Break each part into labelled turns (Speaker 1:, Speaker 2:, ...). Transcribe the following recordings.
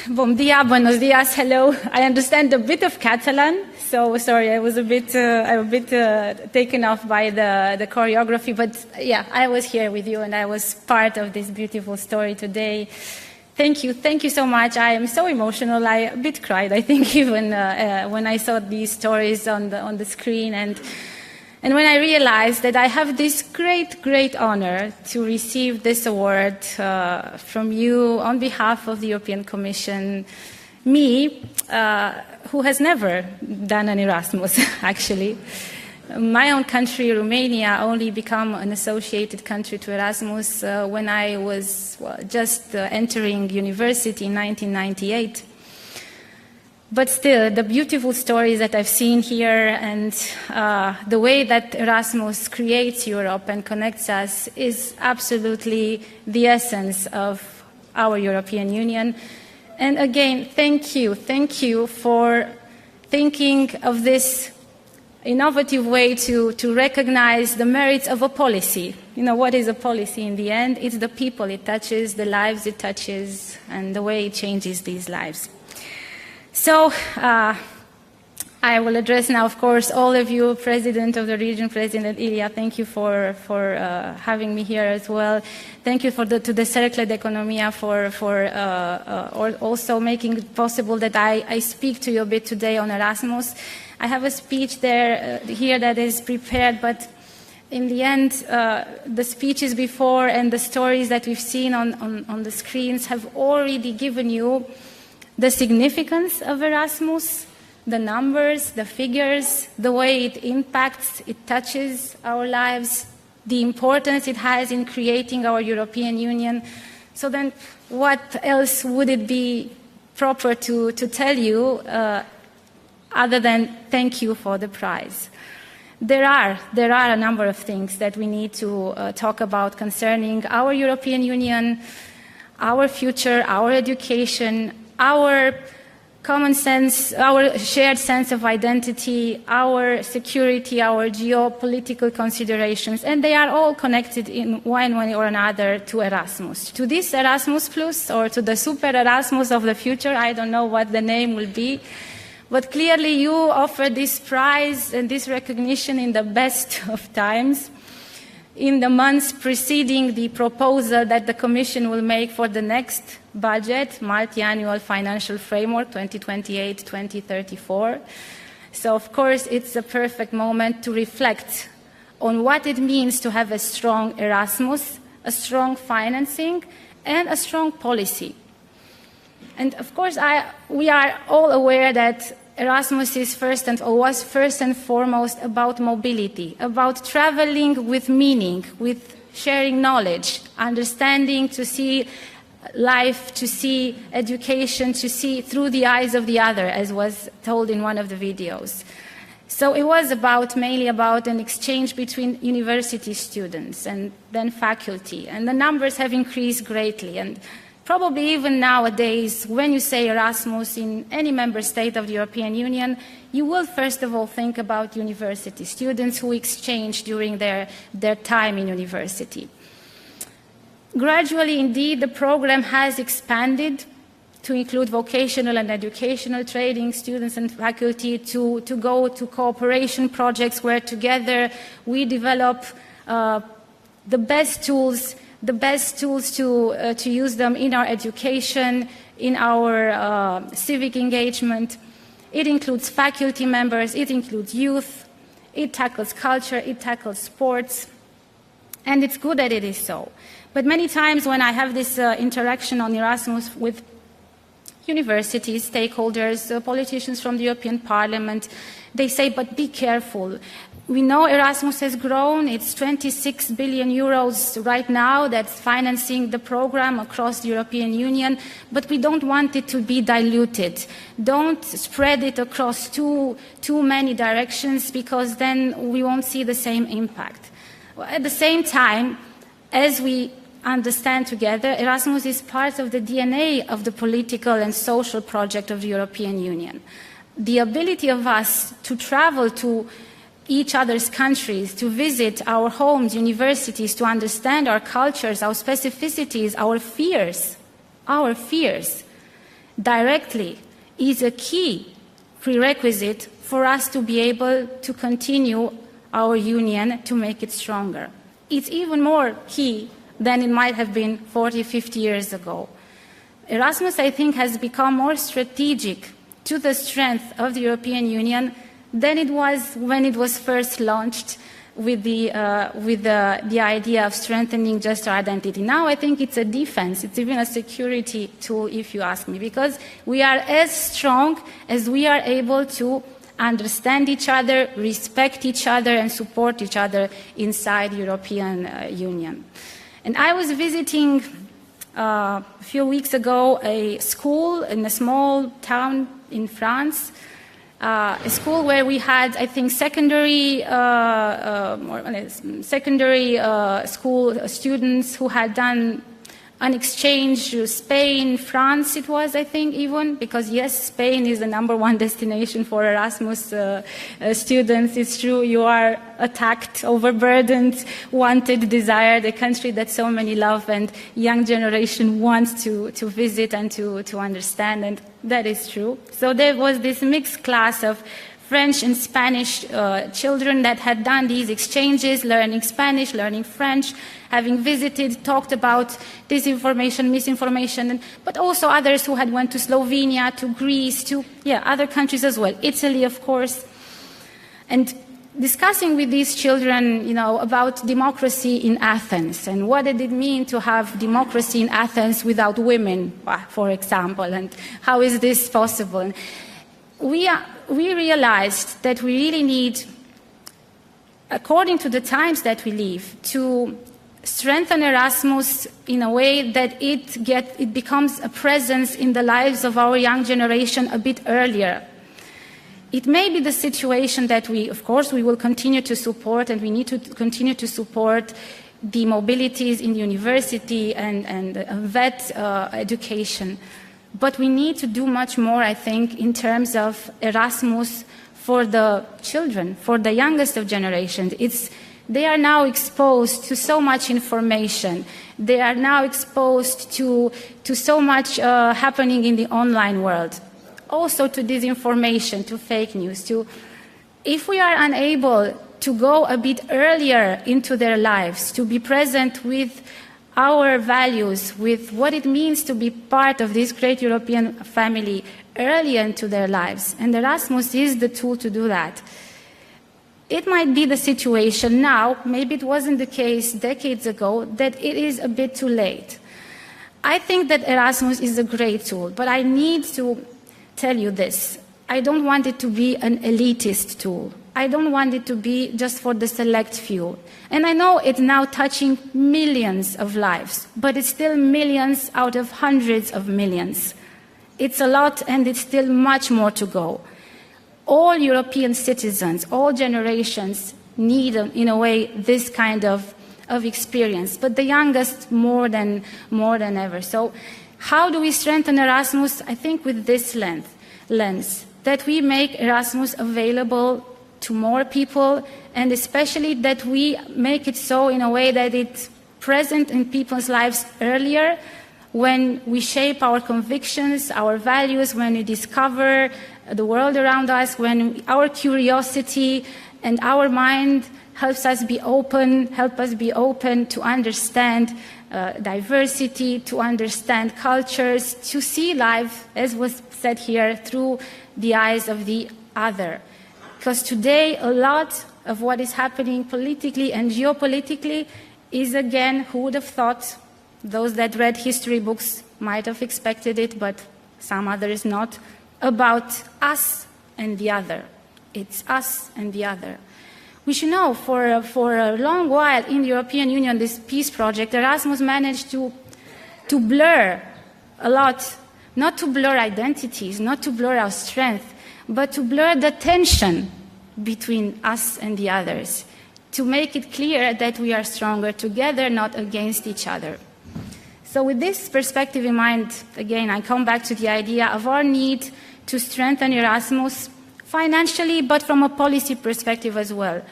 Speaker 1: Bom dia, buenos dias, hello. I understand a bit of Catalan, so sorry, I was a bit taken off by the choreography, but yeah, I was here with you and I was part of this beautiful story today. Thank you so much. I am so emotional. I a bit cried, I think, even when I saw these stories on the screen, and when I realized that I have this great honor to receive this award from you on behalf of the European Commission, me, who has never done an Erasmus, actually. My own country, Romania, only became an associated country to Erasmus when I was just entering university in 1998. But still, the beautiful stories that I've seen here and the way that Erasmus creates Europe and connects us is absolutely the essence of our European Union. And again, thank you for thinking of this innovative way to recognize the merits of a policy. You know, what is a policy in the end? It's the people it touches, the lives it touches, and the way it changes these lives. So I will address now, of course, all of you, President of the Region, President Ilya, thank you for having me here as well. Thank you to the Cercle d'Economia for also making it possible that I speak to you a bit today on Erasmus. I have a speech here that is prepared, but in the end, the speeches before and the stories that we've seen on the screens have already given you the significance of Erasmus, the numbers, the figures, the way it impacts, it touches our lives, the importance it has in creating our European Union. So then what else would it be proper to tell you other than thank you for the prize? There are a number of things that we need to talk about concerning our European Union, our future, our education, our common sense, our shared sense of identity, our security, our geopolitical considerations, and they are all connected in one way or another to Erasmus. To this Erasmus Plus or to the Super Erasmus of the future, I don't know what the name will be, but clearly you offer this prize and this recognition in the best of times, in the months preceding the proposal that the Commission will make for the next budget, multi-annual financial framework, 2028-2034. So, of course, it's a perfect moment to reflect on what it means to have a strong Erasmus, a strong financing, and a strong policy. And, of course, we are all aware that Erasmus was first and foremost about mobility, about traveling with meaning, with sharing knowledge, understanding, to see life, to see education, to see through the eyes of the other, as was told in one of the videos. So it was mainly about an exchange between university students and then faculty, and the numbers have increased greatly. And probably even nowadays, when you say Erasmus in any member state of the European Union, you will first of all think about university students who exchange during their time in university. Gradually, indeed, the program has expanded to include vocational and educational training, students and faculty, to go to cooperation projects where together we develop the best tools to use them in our education, in our civic engagement. It includes faculty members, it includes youth, it tackles culture, it tackles sports, and it's good that it is so. But many times when I have this interaction on Erasmus with universities, stakeholders, politicians from the European Parliament, they say, but be careful. We know Erasmus has grown. It's 26 billion euros right now that's financing the program across the European Union, but we don't want it to be diluted. Don't spread it across too many directions, because then we won't see the same impact. At the same time, as we understand together, Erasmus is part of the DNA of the political and social project of the European Union. The ability of us to travel to each other's countries, to visit our homes, universities, to understand our cultures, our specificities, our fears, directly is a key prerequisite for us to be able to continue our union, to make it stronger. It's even more key than it might have been 40, 50 years ago. Erasmus, I think, has become more strategic to the strength of the European Union than it was when it was first launched with the idea of strengthening just our identity. Now I think it's a defense, it's even a security tool, if you ask me, because we are as strong as we are able to understand each other, respect each other, and support each other inside the European Union. And I was visiting a few weeks ago a school in a small town in France, a school where we had, I think, secondary school students who had done an exchange to Spain, France it was, I think, even, because yes, Spain is the #1 destination for Erasmus students. It's true, you are attacked, overburdened, wanted, desired, a country that so many love and young generation wants to visit and to understand, and that is true. So there was this mixed class of French and Spanish children that had done these exchanges, learning Spanish, learning French, having visited, talked about disinformation, misinformation, but also others who had went to Slovenia, to Greece, to other countries as well, Italy, of course. And discussing with these children, about democracy in Athens and what did it mean to have democracy in Athens without women, for example, and how is this possible? And we realized that we really need, according to the times that we live, to strengthen Erasmus in a way that it becomes a presence in the lives of our young generation a bit earlier. It may be the situation that of course, we will continue to support, and we need to continue to support the mobilities in university and vet education. But we need to do much more, I think, in terms of Erasmus for the children, for the youngest of generations. They are now exposed to so much information. They are now exposed to so much happening in the online world. Also to disinformation, to fake news. If we are unable to go a bit earlier into their lives, to be present with our values, with what it means to be part of this great European family early into their lives, and Erasmus is the tool to do that. It might be the situation now, maybe it wasn't the case decades ago, that it is a bit too late. I think that Erasmus is a great tool, but I need to tell you this. I don't want it to be an elitist tool. I don't want it to be just for the select few. And I know it's now touching millions of lives, but it's still millions out of hundreds of millions. It's a lot, and it's still much more to go. All European citizens, all generations need, in a way, this kind of experience, but the youngest more than ever. So how do we strengthen Erasmus? I think with this lens, that we make Erasmus available to more people, and especially that we make it so in a way that it's present in people's lives earlier, when we shape our convictions, our values, when we discover the world around us, when our curiosity and our mind help us be open to understand diversity, to understand cultures, to see life, as was said here, through the eyes of the other. Because today, a lot of what is happening politically and geopolitically is, again, who would have thought? Those that read history books might have expected it, but some others not, about us and the other. It's us and the other. We should know, for a long while in the European Union, this peace project, Erasmus managed to blur a lot, not to blur identities, not to blur our strength, but to blur the tension between us and the others, to make it clear that we are stronger together, not against each other. So with this perspective in mind, again, I come back to the idea of our need to strengthen Erasmus financially, but from a policy perspective as well.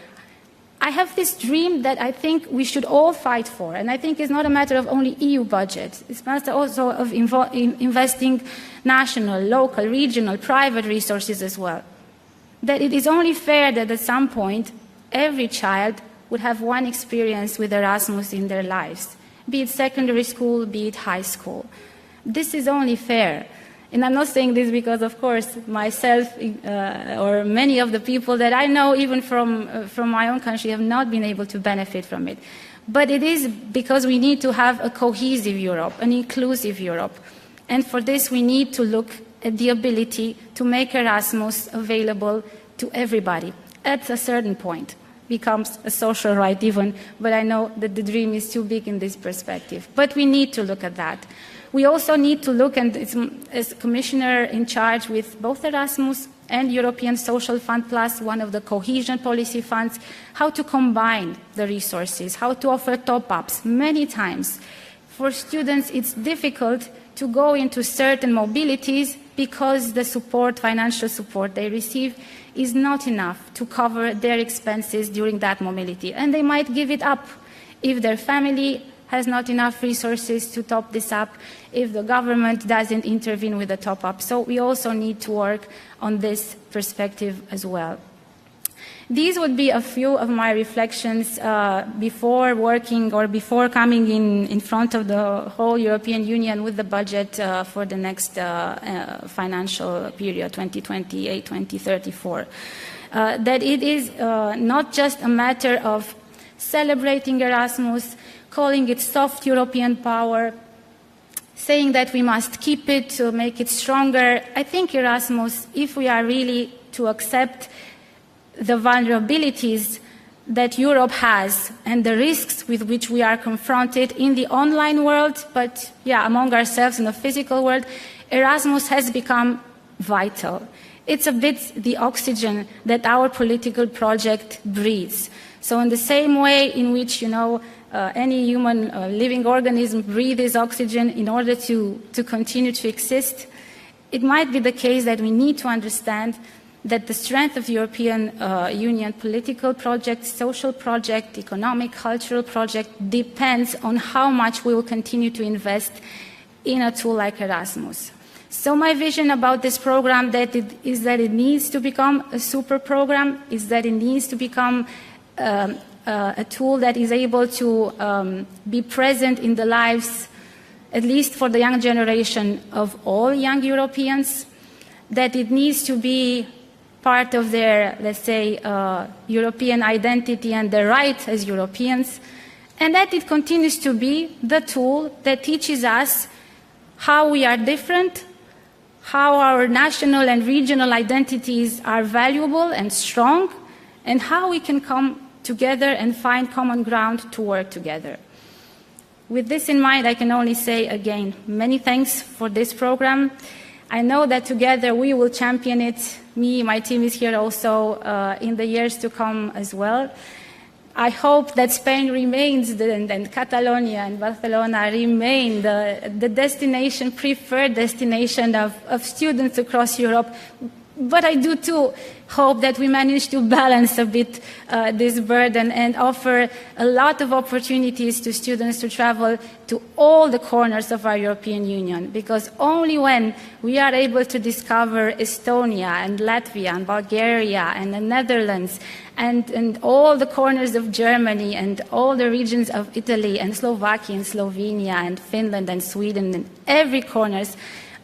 Speaker 1: I have this dream that I think we should all fight for, and I think it's not a matter of only EU budget. It's a matter also of investing national, local, regional, private resources as well. That it is only fair that at some point every child would have one experience with Erasmus in their lives, be it secondary school, be it high school. This is only fair. And I'm not saying this because, of course, myself or many of the people that I know, even from my own country, have not been able to benefit from it. But it is because we need to have a cohesive Europe, an inclusive Europe. And for this, we need to look at the ability to make Erasmus available to everybody at a certain point. Becomes a social right even, but I know that the dream is too big in this perspective. But we need to look at that. We also need to look, and as Commissioner in charge with both Erasmus and European Social Fund Plus, one of the cohesion policy funds, how to combine the resources, how to offer top-ups. Many times, for students, it's difficult to go into certain mobilities because the support, financial support they receive is not enough to cover their expenses during that mobility. And they might give it up if their family has not enough resources to top this up, if the government doesn't intervene with the top-up. So we also need to work on this perspective as well. These would be a few of my reflections before working or before coming in front of the whole European Union with the budget for the next financial period, 2028-2034. That it is not just a matter of celebrating Erasmus, calling it soft European power, saying that we must keep it to make it stronger. I think Erasmus, if we are really to accept the vulnerabilities that Europe has and the risks with which we are confronted in the online world, but among ourselves in the physical world, Erasmus has become vital. It's a bit the oxygen that our political project breathes. So in the same way in which, any human living organism breathes oxygen in order to continue to exist, it might be the case that we need to understand that the strength of the European Union political project, social project, economic, cultural project depends on how much we will continue to invest in a tool like Erasmus. So my vision about this program is that it needs to become a super program, is that it needs to become a tool that is able to be present in the lives, at least for the young generation of all young Europeans, that it needs to be part of their, let's say, European identity and their right as Europeans, and that it continues to be the tool that teaches us how we are different, how our national and regional identities are valuable and strong, and how we can come together and find common ground to work together. With this in mind, I can only say again, many thanks for this program. I know that together we will champion it. Me, my team is here also in the years to come as well. I hope that Spain remains, and Catalonia and Barcelona remain the destination, preferred destination of students across Europe. But I do too hope that we manage to balance a bit this burden and offer a lot of opportunities to students to travel to all the corners of our European Union, because only when we are able to discover Estonia and Latvia and Bulgaria and the Netherlands and all the corners of Germany and all the regions of Italy and Slovakia and Slovenia and Finland and Sweden and every corners,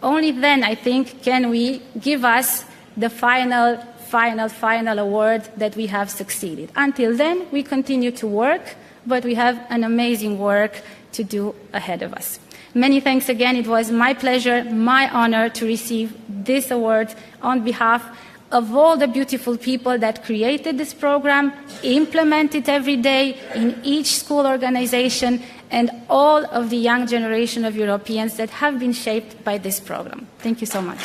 Speaker 1: only then I think can we give us the final award that we have succeeded. Until then, we continue to work, but we have an amazing work to do ahead of us. Many thanks again. It was my pleasure, my honor to receive this award on behalf of all the beautiful people that created this program, implement it every day in each school organization, and all of the young generation of Europeans that have been shaped by this program. Thank you so much.